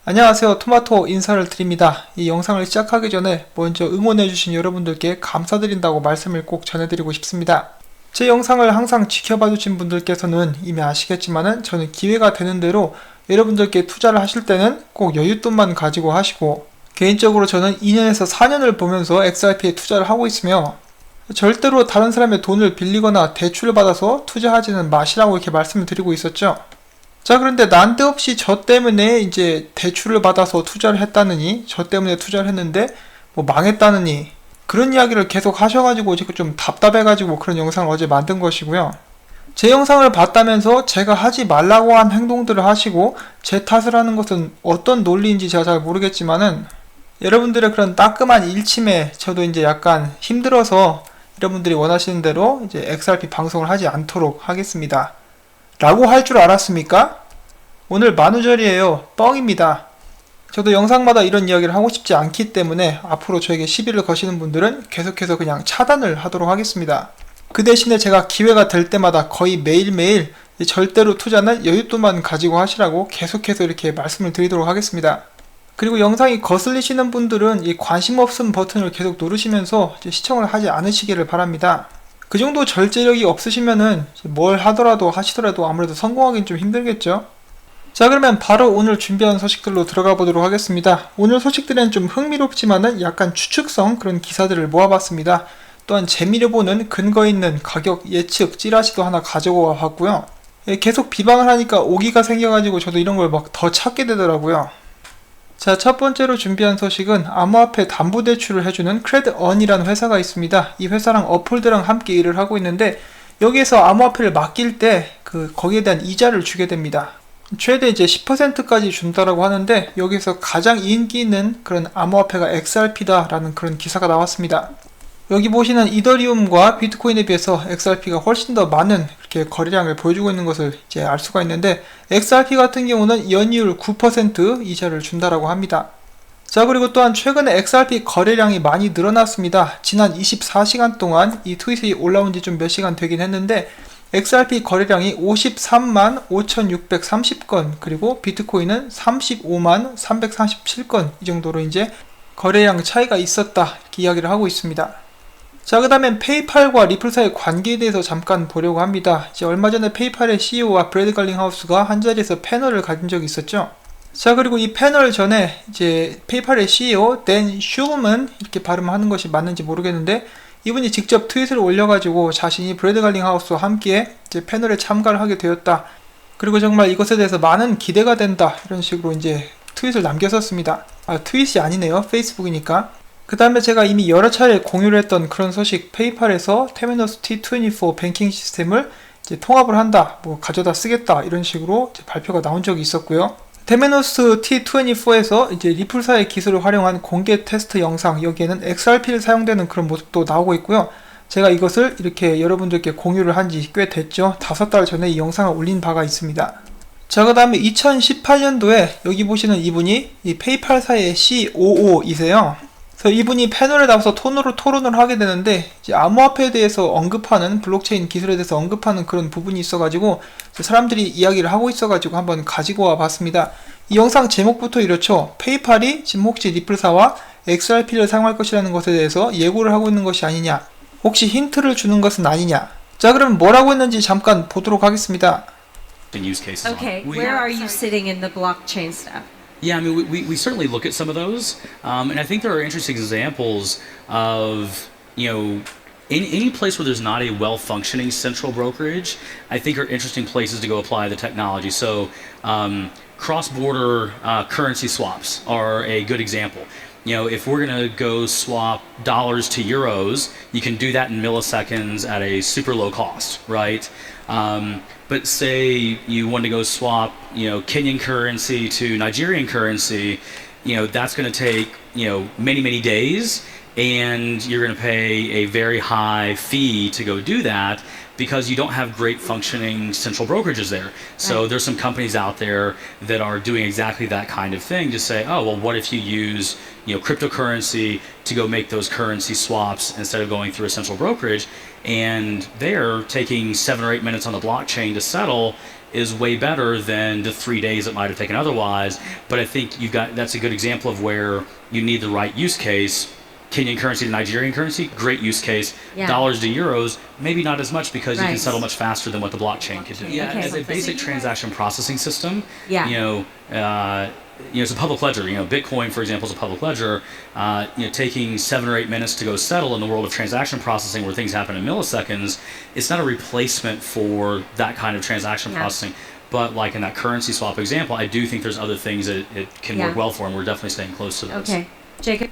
안녕하세요. 토마토 인사를 드립니다. 이 영상을 시작하기 전에 먼저 응원해주신 여러분들께 감사드린다고 말씀을 꼭 전해드리고 싶습니다. 제 영상을 항상 지켜봐주신 분들께서는 이미 아시겠지만은 저는 기회가 되는 대로 여러분들께 투자를 하실 때는 꼭 여윳돈만 가지고 하시고, 개인적으로 저는 2년에서 4년을 보면서 XRP에 투자를 하고 있으며 절대로 다른 사람의 돈을 빌리거나 대출을 받아서 투자하지는 마시라고 이렇게 말씀을 드리고 있었죠. 자, 그런데 난데없이 저 때문에 이제 대출을 받아서 투자를 했다느니, 저 때문에 투자를 했는데 뭐 망했다느니, 그런 이야기를 계속 하셔가지고 제가 좀 답답해가지고 그런 영상을 어제 만든 것이고요. 제 영상을 봤다면서 제가 하지 말라고 한 행동들을 하시고 제 탓을 하는 것은 어떤 논리인지 제가 잘 모르겠지만은, 여러분들의 그런 따끔한 일침에 저도 이제 약간 힘들어서 여러분들이 원하시는 대로 이제 XRP 방송을 하지 않도록 하겠습니다. 라고 할 줄 알았습니까? 오늘 만우절이에요. 뻥입니다. 저도 영상마다 이런 이야기를 하고 싶지 않기 때문에 앞으로 저에게 시비를 거시는 분들은 계속해서 그냥 차단을 하도록 하겠습니다. 그 대신에 제가 기회가 될 때마다 거의 매일매일 절대로 투자는 여윳돈만 가지고 하시라고 계속해서 이렇게 말씀을 드리도록 하겠습니다. 그리고 영상이 거슬리시는 분들은 이 관심 없음 버튼을 계속 누르시면서 시청을 하지 않으시기를 바랍니다. 그 정도 절제력이 없으시면은 뭘 하시더라도 아무래도 성공하기는 좀 힘들겠죠. 자, 그러면 바로 오늘 준비한 소식들로 들어가 보도록 하겠습니다. 오늘 소식들은 좀 흥미롭지만은 약간 추측성 그런 기사들을 모아봤습니다. 또한 재미를 보는 근거 있는 가격 예측 찌라시도 하나 가져와 봤고요. 계속 비방을 하니까 오기가 생겨가지고 저도 이런 걸 막 더 찾게 되더라고요. 자, 첫 번째로 준비한 소식은 암호화폐 담보대출을 해주는 크레드언이라는 회사가 있습니다. 이 회사랑 업홀드랑 함께 일을 하고 있는데, 여기에서 암호화폐를 맡길 때 거기에 대한 이자를 주게 됩니다. 최대 이제 10%까지 준다라고 하는데, 여기서 가장 인기 있는 그런 암호화폐가 XRP다라는 그런 기사가 나왔습니다. 여기 보시는 이더리움과 비트코인에 비해서 XRP가 훨씬 더 많은 이렇게 거래량을 보여주고 있는 것을 이제 알 수가 있는데, XRP 같은 경우는 연이율 9% 이자를 준다라고 합니다. 자, 그리고 또한 최근에 XRP 거래량이 많이 늘어났습니다. 지난 24시간 동안 이 트윗이 올라온 지 좀 몇 시간 되긴 했는데, XRP 거래량이 53만 5,630건, 그리고 비트코인은 35만 347건, 이 정도로 이제 거래량 차이가 있었다, 이렇게 이야기를 하고 있습니다. 자, 그 다음엔 페이팔과 리플 사이의 관계에 대해서 잠깐 보려고 합니다. 이제 얼마 전에 페이팔의 CEO와 브래드 갈링하우스가 한자리에서 패널을 가진 적이 있었죠. 자, 그리고 이 패널 전에 이제 페이팔의 CEO 댄 슐만, 이렇게 발음하는 것이 맞는지 모르겠는데, 이분이 직접 트윗을 올려가지고 자신이 브래드 갈링하우스와 함께 이제 패널에 참가를 하게 되었다. 그리고 정말 이것에 대해서 많은 기대가 된다, 이런 식으로 이제 트윗을 남겼었습니다. 트윗이 아니네요. 페이스북이니까. 그 다음에 제가 이미 여러 차례 공유를 했던 그런 소식, 페이팔에서 테메노스 T24 뱅킹 시스템을 이제 통합을 한다, 뭐 가져다 쓰겠다, 이런 식으로 이제 발표가 나온 적이 있었고요. 테메노스 T24에서 이제 리플사의 기술을 활용한 공개 테스트 영상, 여기에는 XRP를 사용되는 그런 모습도 나오고 있고요. 제가 이것을 이렇게 여러분들께 공유를 한 지 꽤 됐죠. 5달 전에 이 영상을 올린 바가 있습니다. 자, 그 다음에 2018년도에 여기 보시는 이분이 이 페이팔사의 COO이세요. 그래서 이분이 패널에 나와서 토론을 하게 되는데, 이제 암호화폐에 대해서 언급하는, 블록체인 기술에 대해서 언급하는 그런 부분이 있어가지고 사람들이 이야기를 하고 있어가지고 한번 가지고 와 봤습니다. 이 영상 제목부터 이렇죠. 페이팔이 지금 혹시 리플사와 XRP를 사용할 것이라는 것에 대해서 예고를 하고 있는 것이 아니냐, 혹시 힌트를 주는 것은 아니냐. 자, 그럼 뭐라고 했는지 잠깐 보도록 하겠습니다. Okay, where are you sitting in the blockchain stuff? Yeah, I mean, we certainly look at some of those, and I think there are interesting examples of, any place where there's not a well-functioning central brokerage, I think are interesting places to go apply the technology. So, cross-border currency swaps are a good example. If we're going to go swap dollars to euros, you can do that in milliseconds at a super low cost, right? But say you want to go swap, Kenyan currency to Nigerian currency, that's going to take, many, many days. and you're going to pay a very high fee to go do that because you don't have great functioning central brokerages there. So there's some companies out there that are doing exactly that kind of thing to say, oh, well, what if you use, cryptocurrency to go make those currency swaps instead of going through a central brokerage? And they're taking 7 or 8 minutes on the blockchain to settle is way better than the 3 days it might have taken otherwise. But I think that's a good example of where you need the right use case. Kenyan currency to Nigerian currency, great use case. Yeah. Dollars to euros, maybe not as much because you can Right. settle much faster than what the blockchain can do. Yeah, Okay. as a basic transaction processing system, Yeah. it's a public ledger. Bitcoin, for example, is a public ledger. Taking 7 or 8 minutes to go settle in the world of transaction processing, where things happen in milliseconds, it's not a replacement for that kind of transaction Yeah. processing. But like in that currency swap example, I do think there's other things that it can Yeah. work well for, and we're definitely staying close to those. Okay. Jacob?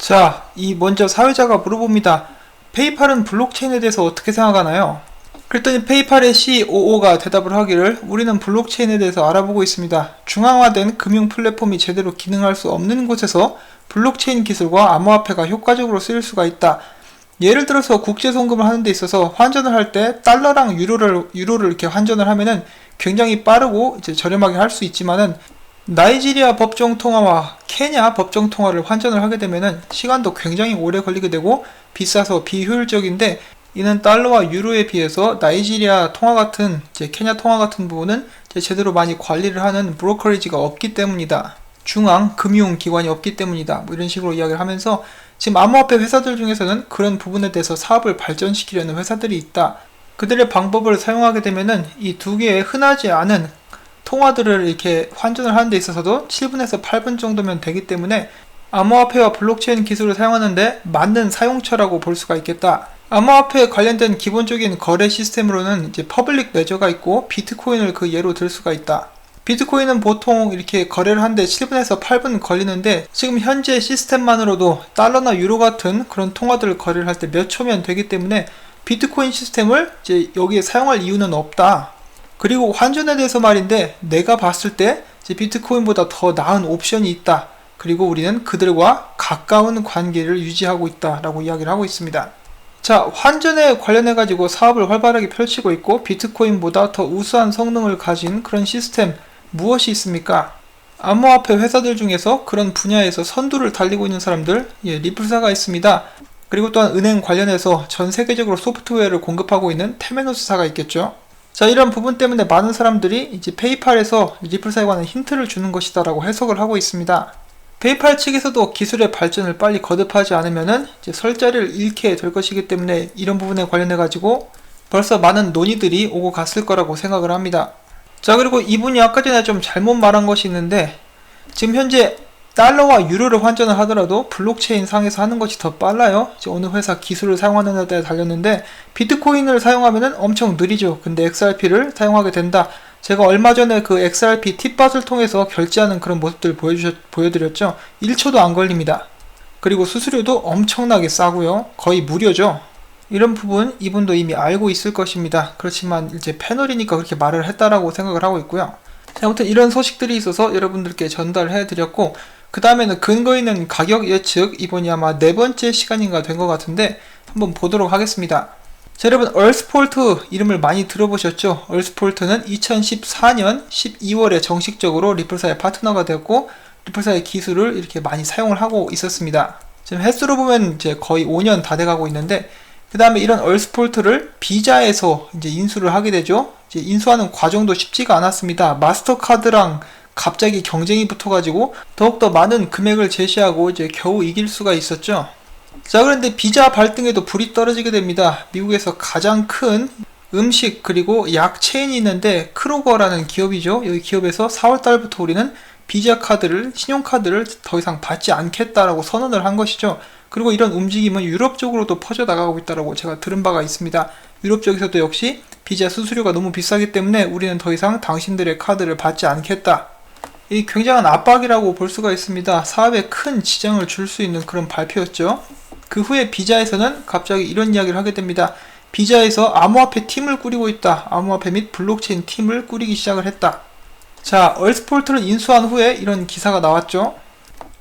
자, 먼저 사회자가 물어봅니다. 페이팔은 블록체인에 대해서 어떻게 생각하나요? 그랬더니 페이팔의 COO가 대답을 하기를 우리는 블록체인에 대해서 알아보고 있습니다. 중앙화된 금융 플랫폼이 제대로 기능할 수 없는 곳에서 블록체인 기술과 암호화폐가 효과적으로 쓰일 수가 있다. 예를 들어서 국제 송금을 하는 데 있어서 환전을 할 때 달러랑 유로를 이렇게 환전을 하면은 굉장히 빠르고 이제 저렴하게 할 수 있지만은 나이지리아 법정 통화와 케냐 법정 통화를 환전을 하게 되면은 시간도 굉장히 오래 걸리게 되고 비싸서 비효율적인데, 이는 달러와 유로에 비해서 나이지리아 통화 같은 케냐 통화 같은 부분은 제대로 많이 관리를 하는 브로커리지가 없기 때문이다. 중앙 금융 기관이 없기 때문이다. 뭐 이런 식으로 이야기를 하면서 지금 암호화폐 회사들 중에서는 그런 부분에 대해서 사업을 발전시키려는 회사들이 있다. 그들의 방법을 사용하게 되면은 이 두 개의 흔하지 않은 통화들을 이렇게 환전을 하는 데 있어서도 7분에서 8분 정도면 되기 때문에 암호화폐와 블록체인 기술을 사용하는데 맞는 사용처라고 볼 수가 있겠다. 암호화폐에 관련된 기본적인 거래 시스템으로는 이제 퍼블릭 레저가 있고 비트코인을 그 예로 들 수가 있다. 비트코인은 보통 이렇게 거래를 하는데 7분에서 8분 걸리는데 지금 현재 시스템만으로도 달러나 유로 같은 그런 통화들을 거래를 할 때 몇 초면 되기 때문에 비트코인 시스템을 이제 여기에 사용할 이유는 없다. 그리고 환전에 대해서 말인데 내가 봤을 때 이제 비트코인보다 더 나은 옵션이 있다. 그리고 우리는 그들과 가까운 관계를 유지하고 있다라고 이야기를 하고 있습니다. 자, 환전에 관련해 가지고 사업을 활발하게 펼치고 있고 비트코인보다 더 우수한 성능을 가진 그런 시스템 무엇이 있습니까? 암호화폐 회사들 중에서 그런 분야에서 선두를 달리고 있는 사람들, 리플사가 있습니다. 그리고 또한 은행 관련해서 전 세계적으로 소프트웨어를 공급하고 있는 테메노스사가 있겠죠. 자, 이런 부분 때문에 많은 사람들이 이제 페이팔에서 리플사에 관한 힌트를 주는 것이다 라고 해석을 하고 있습니다. 페이팔 측에서도 기술의 발전을 빨리 거듭하지 않으면은 이제 설 자리를 잃게 될 것이기 때문에 이런 부분에 관련해 가지고 벌써 많은 논의들이 오고 갔을 거라고 생각을 합니다. 자, 그리고 이분이 아까 전에 좀 잘못 말한 것이 있는데 지금 현재 달러와 유로를 환전을 하더라도 블록체인 상에서 하는 것이 더 빨라요. 이제 어느 회사 기술을 사용하는 데 달렸는데 비트코인을 사용하면은 엄청 느리죠. 근데 XRP를 사용하게 된다. 제가 얼마 전에 그 XRP 팁밭을 통해서 결제하는 그런 모습들 보여드렸죠. 1초도 안 걸립니다. 그리고 수수료도 엄청나게 싸고요. 거의 무료죠. 이런 부분 이분도 이미 알고 있을 것입니다. 그렇지만 이제 패널이니까 그렇게 말을 했다라고 생각을 하고 있고요. 자, 아무튼 이런 소식들이 있어서 여러분들께 전달해 드렸고, 그 다음에는 근거 있는 가격 예측, 이번이 아마 4번째 시간인가 된 것 같은데 한번 보도록 하겠습니다. 자, 여러분 얼스폴트 이름을 많이 들어보셨죠? 얼스폴트는 2014년 12월에 정식적으로 리플사의 파트너가 되었고 리플사의 기술을 이렇게 많이 사용을 하고 있었습니다. 지금 횟수로 보면 이제 거의 5년 다 돼가고 있는데, 그 다음에 이런 얼스폴트를 비자에서 이제 인수를 하게 되죠. 이제 인수하는 과정도 쉽지가 않았습니다. 마스터카드랑 갑자기 경쟁이 붙어가지고 더욱더 많은 금액을 제시하고 이제 겨우 이길 수가 있었죠. 자, 그런데 비자 발등에도 불이 떨어지게 됩니다. 미국에서 가장 큰 음식 그리고 약 체인이 있는데 크루거라는 기업이죠. 여기 기업에서 4월달부터 우리는 비자 카드를, 신용카드를 더 이상 받지 않겠다라고 선언을 한 것이죠. 그리고 이런 움직임은 유럽 쪽으로도 퍼져나가고 있다고 제가 들은 바가 있습니다. 유럽 쪽에서도 역시 비자 수수료가 너무 비싸기 때문에 우리는 더 이상 당신들의 카드를 받지 않겠다. 이 굉장한 압박이라고 볼 수가 있습니다. 사업에 큰 지장을 줄 수 있는 그런 발표였죠. 그 후에 비자에서는 갑자기 이런 이야기를 하게 됩니다. 비자에서 암호화폐 팀을 꾸리고 있다. 암호화폐 및 블록체인 팀을 꾸리기 시작을 했다. 자, 얼스폴트를 인수한 후에 이런 기사가 나왔죠.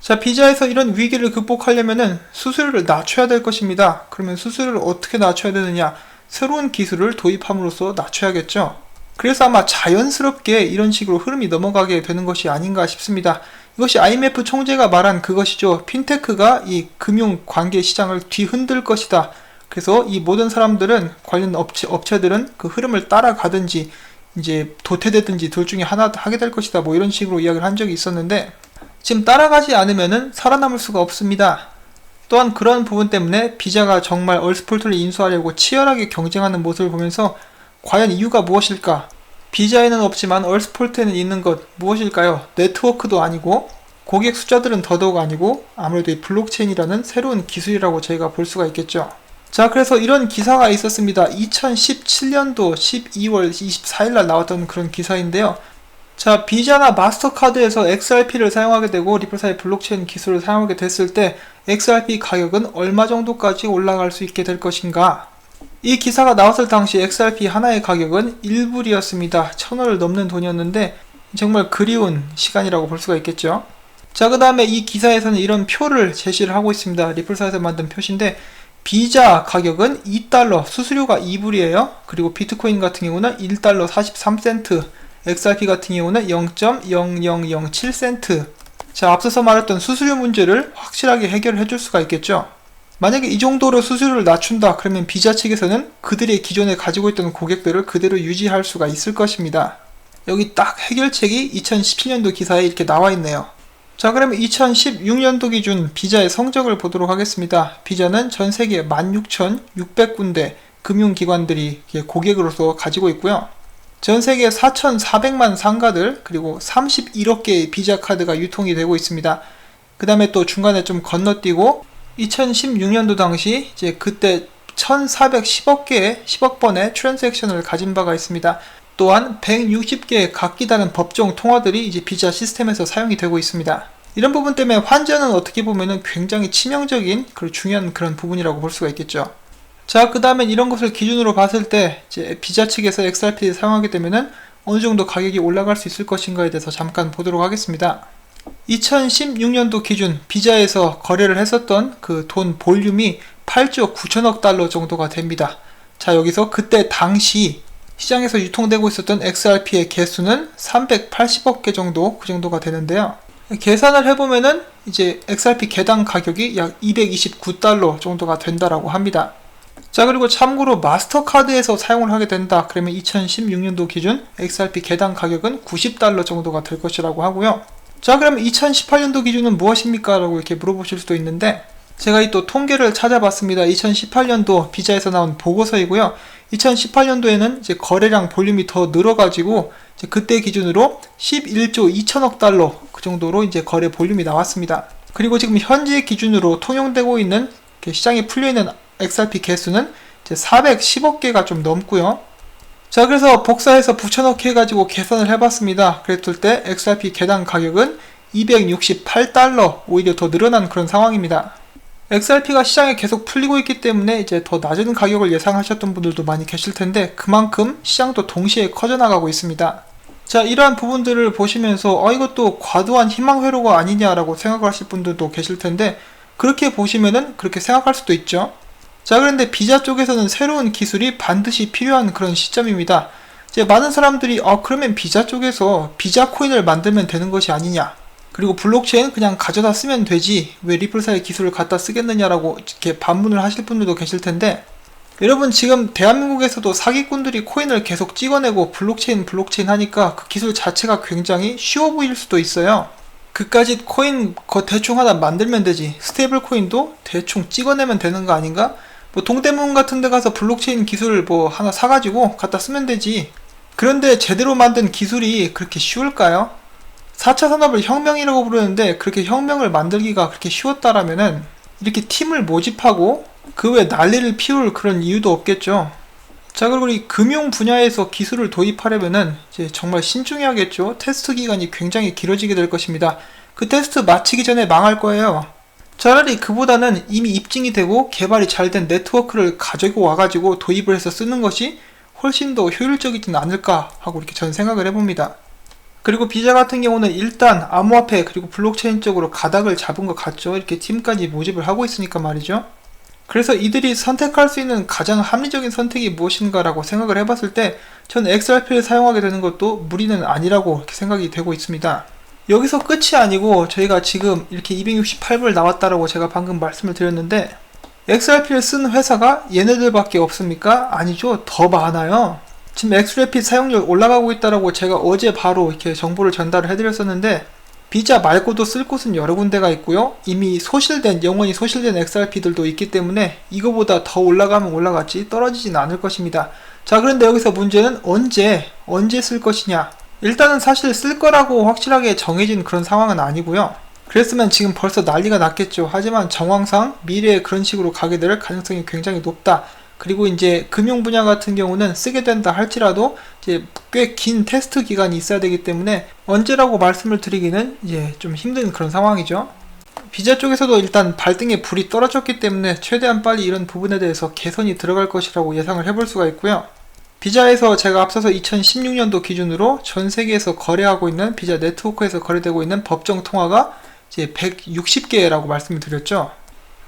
자, 비자에서 이런 위기를 극복하려면은 수수료를 낮춰야 될 것입니다. 그러면 수수료를 어떻게 낮춰야 되느냐? 새로운 기술을 도입함으로써 낮춰야겠죠. 그래서 아마 자연스럽게 이런 식으로 흐름이 넘어가게 되는 것이 아닌가 싶습니다. 이것이 IMF 총재가 말한 그것이죠. 핀테크가 이 금융 관계 시장을 뒤흔들 것이다. 그래서 이 모든 사람들은 관련 업체들은 그 흐름을 따라가든지 이제 도태되든지 둘 중에 하나 하게 될 것이다. 뭐 이런 식으로 이야기를 한 적이 있었는데 지금 따라가지 않으면은 살아남을 수가 없습니다. 또한 그런 부분 때문에 비자가 정말 얼스폴트를 인수하려고 치열하게 경쟁하는 모습을 보면서 과연 이유가 무엇일까? 비자에는 없지만 얼스폴트에는 있는 것 무엇일까요? 네트워크도 아니고 고객 숫자들은 더더욱 아니고 아무래도 이 블록체인이라는 새로운 기술이라고 저희가 볼 수가 있겠죠. 자, 그래서 이런 기사가 있었습니다. 2017년도 12월 24일 날 나왔던 그런 기사인데요. 자, 비자나 마스터카드에서 XRP를 사용하게 되고 리플사의 블록체인 기술을 사용하게 됐을 때 XRP 가격은 얼마 정도까지 올라갈 수 있게 될 것인가? 이 기사가 나왔을 당시 XRP 하나의 가격은 1불이었습니다. 1000원을 넘는 돈이었는데 정말 그리운 시간이라고 볼 수가 있겠죠. 자, 그 다음에 이 기사에서는 이런 표를 제시를 하고 있습니다. 리플사에서 만든 표인데 비자 가격은 2달러, 수수료가 2불이에요. 그리고 비트코인 같은 경우는 1달러 43센트, XRP 같은 경우는 0.0007센트. 자, 앞서서 말했던 수수료 문제를 확실하게 해결해 줄 수가 있겠죠. 만약에 이 정도로 수수료를 낮춘다 그러면 비자 측에서는 그들의 기존에 가지고 있던 고객들을 그대로 유지할 수가 있을 것입니다. 여기 딱 해결책이 2017년도 기사에 이렇게 나와 있네요. 자, 그러면 2016년도 기준 비자의 성적을 보도록 하겠습니다. 비자는 전 세계 16,600군데 금융기관들이 고객으로서 가지고 있고요. 전 세계 4,400만 상가들 그리고 31억 개의 비자 카드가 유통이 되고 있습니다. 그 다음에 또 중간에 좀 건너뛰고 2016년도 당시 이제 그때 1,410억 개의 10억 번의 트랜잭션을 가진 바가 있습니다. 또한 160개의 각기 다른 법정 통화들이 이제 비자 시스템에서 사용이 되고 있습니다. 이런 부분 때문에 환전은 어떻게 보면은 굉장히 치명적인 그리고 중요한 그런 부분이라고 볼 수가 있겠죠. 자, 그 다음에 이런 것을 기준으로 봤을 때 이제 비자 측에서 XRP를 사용하게 되면은 어느 정도 가격이 올라갈 수 있을 것인가에 대해서 잠깐 보도록 하겠습니다. 2016년도 기준 비자에서 거래를 했었던 그 돈 볼륨이 8조 9천억 달러 정도가 됩니다. 자, 여기서 그때 당시 시장에서 유통되고 있었던 XRP의 개수는 380억 개 정도, 그 정도가 되는데요. 계산을 해보면은 이제 XRP 개당 가격이 약 229달러 정도가 된다라고 합니다. 자, 그리고 참고로 마스터카드에서 사용을 하게 된다 그러면 2016년도 기준 XRP 개당 가격은 90달러 정도가 될 것이라고 하고요. 자, 그러면 2018년도 기준은 무엇입니까? 라고 이렇게 물어보실 수도 있는데 제가 이 또 통계를 찾아봤습니다. 2018년도 비자에서 나온 보고서이고요. 2018년도에는 이제 거래량 볼륨이 더 늘어가지고 이제 그때 기준으로 11조 2천억 달러 그 정도로 이제 거래 볼륨이 나왔습니다. 그리고 지금 현재 기준으로 통용되고 있는 시장에 풀려있는 XRP 개수는 이제 410억 개가 좀 넘고요. 자, 그래서 복사해서 붙여넣기 해가지고 계산을 해봤습니다. 그랬을 때 XRP 개당 가격은 268달러, 오히려 더 늘어난 그런 상황입니다. XRP가 시장에 계속 풀리고 있기 때문에 이제 더 낮은 가격을 예상하셨던 분들도 많이 계실 텐데 그만큼 시장도 동시에 커져나가고 있습니다. 자, 이러한 부분들을 보시면서 이것도 과도한 희망 회로가 아니냐라고 생각을 하실 분들도 계실 텐데 그렇게 보시면은 그렇게 생각할 수도 있죠. 자, 그런데 비자 쪽에서는 새로운 기술이 반드시 필요한 그런 시점입니다. 이제 많은 사람들이 그러면 비자 쪽에서 비자 코인을 만들면 되는 것이 아니냐, 그리고 블록체인 그냥 가져다 쓰면 되지 왜 리플사의 기술을 갖다 쓰겠느냐라고 이렇게 반문을 하실 분들도 계실 텐데 여러분, 지금 대한민국에서도 사기꾼들이 코인을 계속 찍어내고 블록체인 하니까 그 기술 자체가 굉장히 쉬워 보일 수도 있어요. 그까짓 코인 대충 하나 만들면 되지, 스테이블 코인도 대충 찍어내면 되는 거 아닌가? 뭐 동대문 같은 데 가서 블록체인 기술 뭐 하나 사가지고 갖다 쓰면 되지. 그런데 제대로 만든 기술이 그렇게 쉬울까요? 4차 산업을 혁명이라고 부르는데 그렇게 혁명을 만들기가 그렇게 쉬웠다라면은 이렇게 팀을 모집하고 그 외 난리를 피울 그런 이유도 없겠죠. 자, 그리고 이 금융 분야에서 기술을 도입하려면은 이제 정말 신중해야겠죠. 테스트 기간이 굉장히 길어지게 될 것입니다. 그 테스트 마치기 전에 망할 거예요. 차라리 그보다는 이미 입증이 되고 개발이 잘 된 네트워크를 가지고 와가지고 도입을 해서 쓰는 것이 훨씬 더 효율적이진 않을까 하고 이렇게 저는 생각을 해봅니다. 그리고 비자 같은 경우는 일단 암호화폐 그리고 블록체인 쪽으로 가닥을 잡은 것 같죠. 이렇게 팀까지 모집을 하고 있으니까 말이죠. 그래서 이들이 선택할 수 있는 가장 합리적인 선택이 무엇인가라고 생각을 해봤을 때 전 XRP를 사용하게 되는 것도 무리는 아니라고 이렇게 생각이 되고 있습니다. 여기서 끝이 아니고 저희가 지금 이렇게 268불 나왔다라고 제가 방금 말씀을 드렸는데 XRP를 쓴 회사가 얘네들밖에 없습니까? 아니죠. 더 많아요. 지금 XRP 사용률 올라가고 있다라고 제가 어제 바로 이렇게 정보를 전달을 해드렸었는데 비자 말고도 쓸 곳은 여러 군데가 있고요. 이미 영원히 소실된 XRP들도 있기 때문에 이거보다 더 올라가면 올라갔지 떨어지진 않을 것입니다. 자, 그런데 여기서 문제는 언제 쓸 것이냐. 일단은 사실 쓸 거라고 확실하게 정해진 그런 상황은 아니고요. 그랬으면 지금 벌써 난리가 났겠죠. 하지만 정황상 미래에 그런 식으로 가게 될 가능성이 굉장히 높다. 그리고 이제 금융 분야 같은 경우는 쓰게 된다 할지라도 이제 꽤 긴 테스트 기간이 있어야 되기 때문에 언제라고 말씀을 드리기는 이제 좀 힘든 그런 상황이죠. 비자 쪽에서도 일단 발등에 불이 떨어졌기 때문에 최대한 빨리 이런 부분에 대해서 개선이 들어갈 것이라고 예상을 해볼 수가 있고요. 비자에서 제가 앞서서 2016년도 기준으로 전 세계에서 거래하고 있는 비자 네트워크에서 거래되고 있는 법정 통화가 이제 160개라고 말씀을 드렸죠.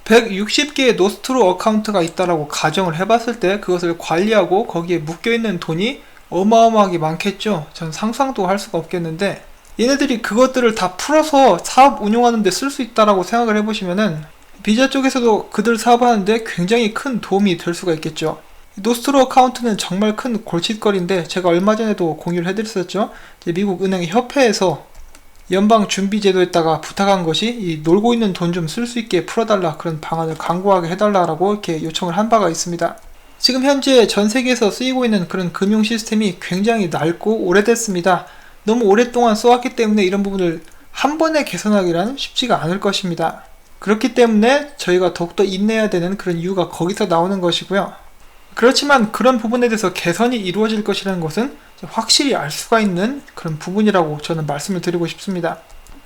160개의 노스트로 어카운트가 있다라고 가정을 해봤을 때 그것을 관리하고 거기에 묶여있는 돈이 어마어마하게 많겠죠. 전 상상도 할 수가 없겠는데 얘네들이 그것들을 다 풀어서 사업 운영하는 데 쓸 수 있다라고 생각을 해보시면은 비자 쪽에서도 그들 사업하는데 굉장히 큰 도움이 될 수가 있겠죠. 노스트로 어카운트는 정말 큰 골칫거리인데 제가 얼마 전에도 공유를 해드렸었죠. 미국 은행 협회에서 연방준비제도에다가 부탁한 것이 이 놀고 있는 돈 좀 쓸 수 있게 풀어달라, 그런 방안을 강구하게 해달라고 이렇게 요청을 한 바가 있습니다. 지금 현재 전 세계에서 쓰이고 있는 그런 금융 시스템이 굉장히 낡고 오래됐습니다. 너무 오랫동안 써왔기 때문에 이런 부분을 한 번에 개선하기란 쉽지가 않을 것입니다. 그렇기 때문에 저희가 더욱더 인내해야 되는 그런 이유가 거기서 나오는 것이고요. 그렇지만 그런 부분에 대해서 개선이 이루어질 것이라는 것은 확실히 알 수가 있는 그런 부분이라고 저는 말씀을 드리고 싶습니다.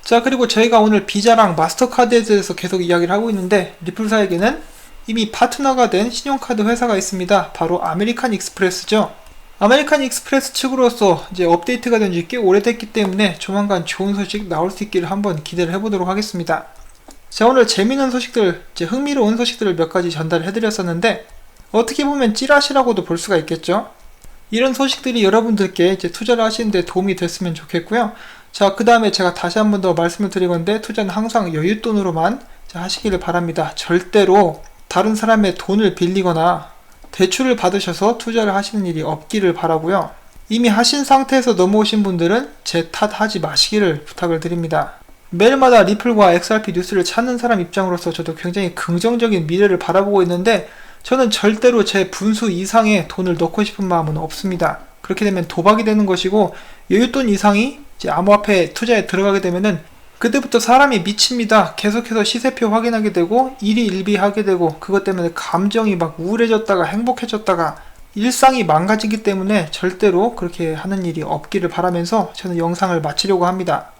자, 그리고 저희가 오늘 비자랑 마스터카드에 대해서 계속 이야기를 하고 있는데 리플사에게는 이미 파트너가 된 신용카드 회사가 있습니다. 바로 아메리칸 익스프레스죠. 아메리칸 익스프레스 측으로서 이제 업데이트가 된 지 꽤 오래됐기 때문에 조만간 좋은 소식 나올 수 있기를 한번 기대를 해보도록 하겠습니다. 자, 오늘 재미있는 소식들, 흥미로운 소식들을 몇 가지 전달을 해드렸었는데 어떻게 보면 찌라시라고도 볼 수가 있겠죠. 이런 소식들이 여러분들께 이제 투자를 하시는데 도움이 됐으면 좋겠고요. 자, 그 다음에 제가 다시 한 번 더 말씀을 드리건데 투자는 항상 여윳돈으로만 하시기를 바랍니다. 절대로 다른 사람의 돈을 빌리거나 대출을 받으셔서 투자를 하시는 일이 없기를 바라고요. 이미 하신 상태에서 넘어오신 분들은 제 탓하지 마시기를 부탁을 드립니다. 매일마다 리플과 XRP 뉴스를 찾는 사람 입장으로서 저도 굉장히 긍정적인 미래를 바라보고 있는데 저는 절대로 제 분수 이상의 돈을 넣고 싶은 마음은 없습니다. 그렇게 되면 도박이 되는 것이고 여윳돈 이상이 이제 암호화폐 투자에 들어가게 되면은 그때부터 사람이 미칩니다. 계속해서 시세표 확인하게 되고 일희일비하게 되고 그것 때문에 감정이 막 우울해졌다가 행복해졌다가 일상이 망가지기 때문에 절대로 그렇게 하는 일이 없기를 바라면서 저는 영상을 마치려고 합니다.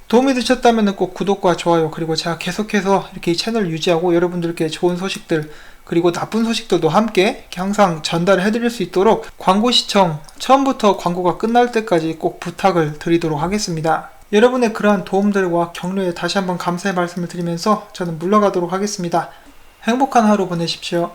도움이 되셨다면 꼭 구독과 좋아요, 그리고 제가 계속해서 이렇게 이 채널을 유지하고 여러분들께 좋은 소식들 그리고 나쁜 소식들도 함께 이렇게 항상 전달을 해드릴 수 있도록 광고 시청 처음부터 광고가 끝날 때까지 꼭 부탁을 드리도록 하겠습니다. 여러분의 그러한 도움들과 격려에 다시 한번 감사의 말씀을 드리면서 저는 물러가도록 하겠습니다. 행복한 하루 보내십시오.